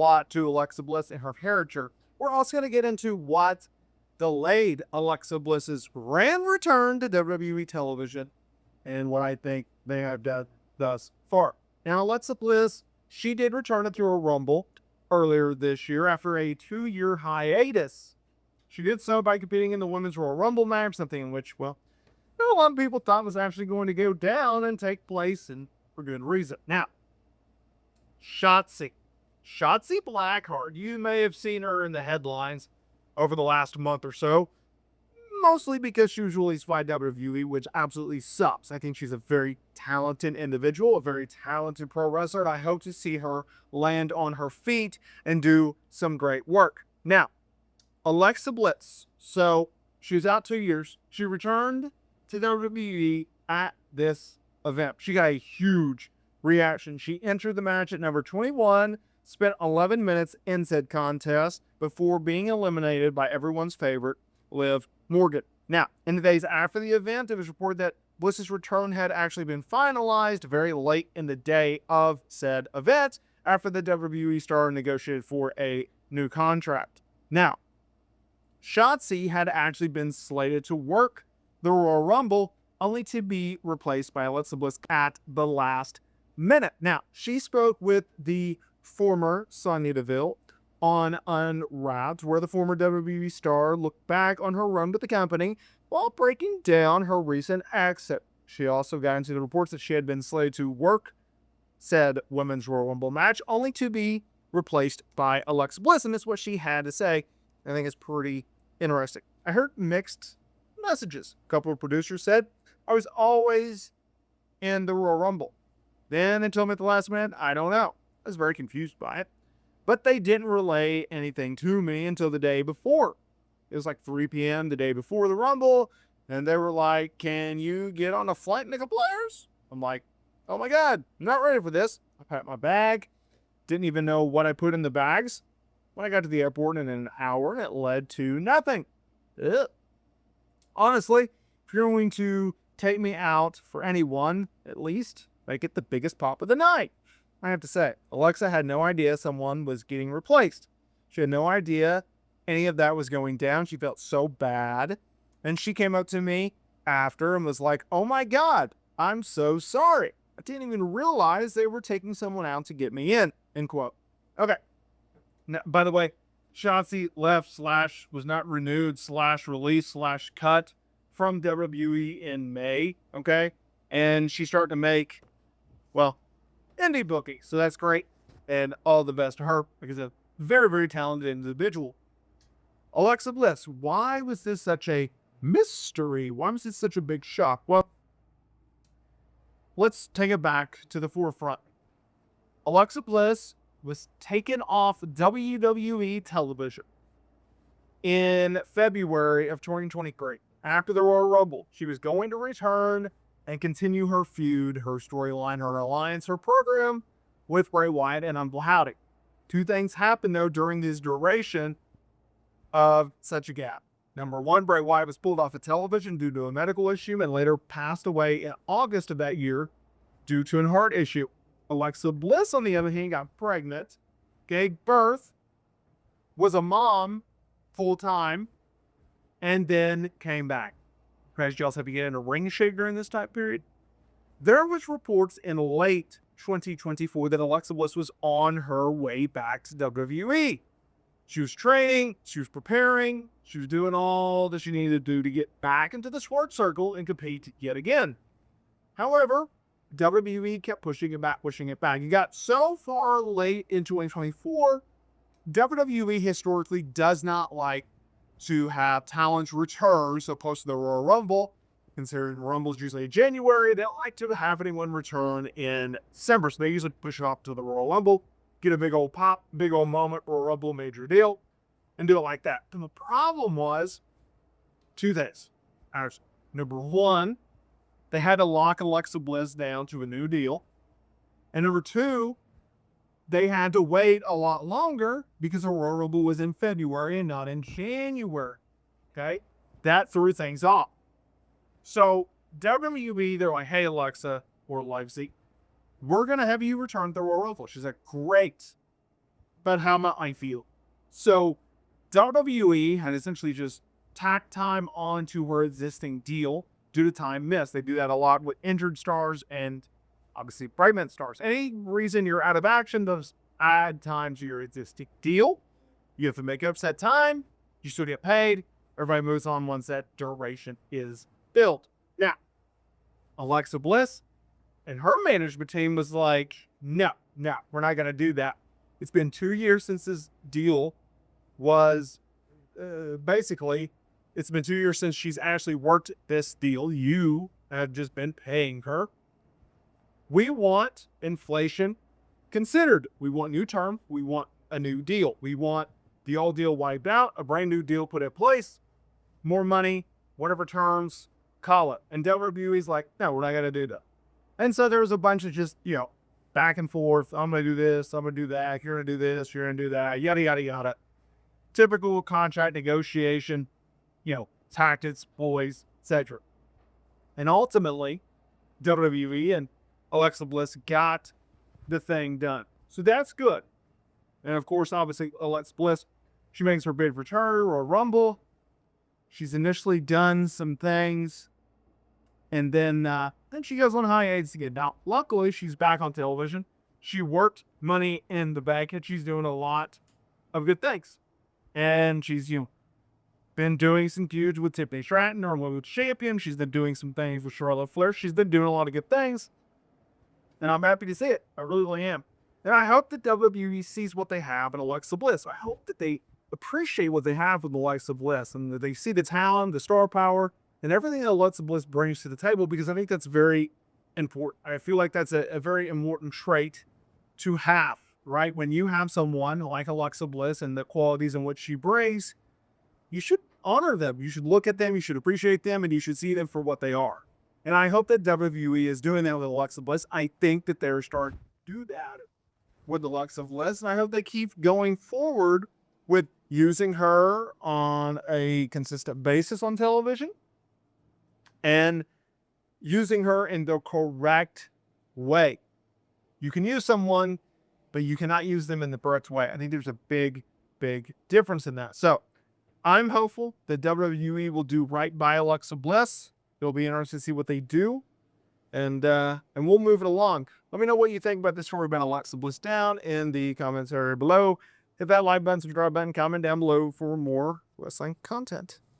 lot to Alexa Bliss and her heritage. We're also going to get into what delayed Alexa Bliss's grand return to WWE television and what I think they have done thus far. Now, Alexa Bliss, she did return to the Royal Rumble earlier this year after a 2-year hiatus. She did so by competing in the Women's Royal Rumble match, something in which, well, a lot of people thought was actually going to go down and take place, and for good reason. Now, Shotzi Blackheart, you may have seen her in the headlines over the last month or so, mostly because she was released by WWE, which absolutely sucks. I think she's a very talented individual, a very talented pro wrestler, and I hope to see her land on her feet and do some great work. Now, Alexa Bliss. So, she was out 2 years. She returned to WWE at this event. She got a huge reaction. She entered the match at number 21, spent 11 minutes in said contest before being eliminated by everyone's favorite, Liv Morgan. Now, in the days after the event, it was reported that Bliss's return had actually been finalized very late in the day of said event after the WWE star negotiated for a new contract. Now, Shotzi had actually been slated to work the Royal Rumble, only to be replaced by Alexa Bliss at the last minute. Now, she spoke with the former Sonya Deville on Unwrapped, where the former WWE star looked back on her run with the company while breaking down her recent exit. She also got into the reports that she had been slated to work said Women's Royal Rumble match, only to be replaced by Alexa Bliss, and that's what she had to say. I think it's pretty interesting. I heard mixed messages. A couple of producers said, I was always in the Royal Rumble. Then they told me at the last minute, I don't know. I was very confused by it. But they didn't relay anything to me until the day before. It was like 3 p.m. the day before the Rumble, and they were like, can you get on a flight in a couple hours? I'm like, oh my God, I'm not ready for this. I packed my bag, didn't even know what I put in the bags. When I got to the airport in an hour, it led to nothing. Ugh. Honestly, if you're going to take me out for anyone, at least make it the biggest pop of the night. I have to say, Alexa had no idea someone was getting replaced. She had no idea any of that was going down. She felt so bad. And she came up to me after and was like, oh my God, I'm so sorry. I didn't even realize they were taking someone out to get me in, end quote. Okay. Now, by the way, Shotzi left / was not renewed / released / cut from WWE in May, okay? And she started to make, well, indie booking. So that's great. And all the best to her because a very, very talented individual. Alexa Bliss, why was this such a mystery? Why was this such a big shock? Well, let's take it back to the forefront. Alexa Bliss was taken off WWE television in February of 2023. After the Royal Rumble, she was going to return and continue her feud, her storyline, her alliance, her program with Bray Wyatt and Humble Howdy. Two things happened, though, during this duration of such a gap. Number one, Bray Wyatt was pulled off of television due to a medical issue and later passed away in August of that year due to a heart issue. Alexa Bliss, on the other hand, got pregnant, gave birth, was a mom full-time, and then came back. Did you also have to get in a ring shape during this time period? There was reports in late 2024 that Alexa Bliss was on her way back to WWE. She was training, she was preparing, she was doing all that she needed to do to get back into the sports circle and compete yet again. However, WWE kept pushing it back. It got so far late in 2024, WWE historically does not like to have talents return so close to the Royal Rumble. Considering the Rumble is usually in January, they don't like to have anyone return in December. So they usually push it off to the Royal Rumble, get a big old pop, big old moment, Royal Rumble, major deal, and do it like that. And the problem was two things. Number one, they had to lock Alexa Bliss down to a new deal. And number two, they had to wait a lot longer because the Royal Rumble was in February and not in January. Okay? That threw things off. So WWE, they're like, hey, Alexa, or Lexi, we're going to have you return to the Royal Rumble. She's like, great. but how might I feel? So WWE had essentially just tacked time onto her existing deal due to time missed. They do that a lot with injured stars and obviously pregnant stars. Any reason you're out of action, does add time to your existing deal. You have to make up set time. You still get paid. Everybody moves on once that duration is filled. Now, Alexa Bliss and her management team was like, no, we're not going to do that. It's been 2 years since this deal was basically, it's been 2 years since she's actually worked this deal. You have just been paying her. We want inflation considered. We want new term. We want a new deal. We want the old deal wiped out, a brand new deal put in place, more money, whatever terms, call it. And WWE's like, no, we're not going to do that. And so there was a bunch of just, back and forth. I'm going to do this. I'm going to do that. You're going to do this. You're going to do that. Yada, yada, yada. Typical contract negotiation, tactics, boys, etc. And ultimately, WWE and Alexa Bliss got the thing done. So that's good. And of course, obviously, Alexa Bliss, she makes her bid return or Rumble. She's initially done some things. And then she goes on hiatus again. Now, luckily, she's back on television. She worked Money in the Bank, and she's doing a lot of good things. And she's, been doing some feuds with Tiffany Stratton, our women's champion. She's been doing some things with Charlotte Flair. She's been doing a lot of good things. And I'm happy to see it. I really am. And I hope that WWE sees what they have in Alexa Bliss. I hope that they appreciate what they have with Alexa Bliss and that they see the talent, the star power, and everything that Alexa Bliss brings to the table, because I think that's very important. I feel like that's a very important trait to have, right? When you have someone like Alexa Bliss and the qualities in which she brings, you should honor them. You should look at them, you should appreciate them, and you should see them for what they are. And I hope that WWE is doing that with Alexa Bliss. I think that they're starting to do that with Alexa Bliss, and I hope they keep going forward with using her on a consistent basis on television and using her in the correct way. You can use someone, but you cannot use them in the correct way. I think there's a big difference in that. So I'm hopeful that WWE will do right by Alexa Bliss. It'll be interesting to see what they do. And we'll move it along. Let me know what you think about this story about Alexa Bliss down in the comments area below. Hit that like button, subscribe button, comment down below for more wrestling content.